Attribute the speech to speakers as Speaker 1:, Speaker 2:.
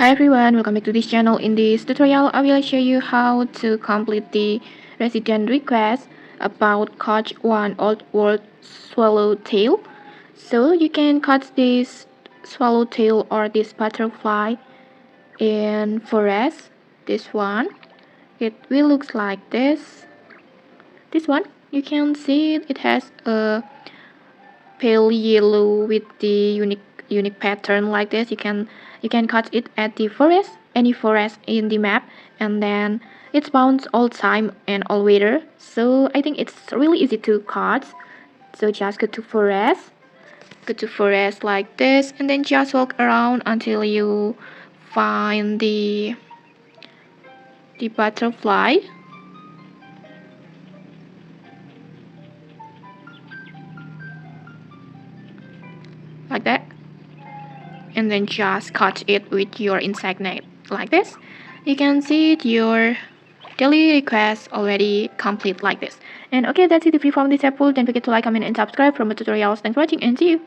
Speaker 1: Hi everyone, welcome back to this channel. In this tutorial, I will show you how to complete the resident request about catch one Old World Swallowtail. So you can catch this swallowtail or this butterfly in forest. This one, it will look like this. This one, you can see it has a pale yellow with the unique pattern like this. You can catch it at the forest, any forest in the map, and then it's found all time and all weather. So I think it's really easy to catch. So just go to forest like this, and then just walk around until you find the butterfly like that, and then just catch it with your insect net like this. You can see your daily request already complete like this. And okay, that's it. If you found this helpful, don't forget to like, comment, and subscribe for more tutorials. Thanks for watching, and see you.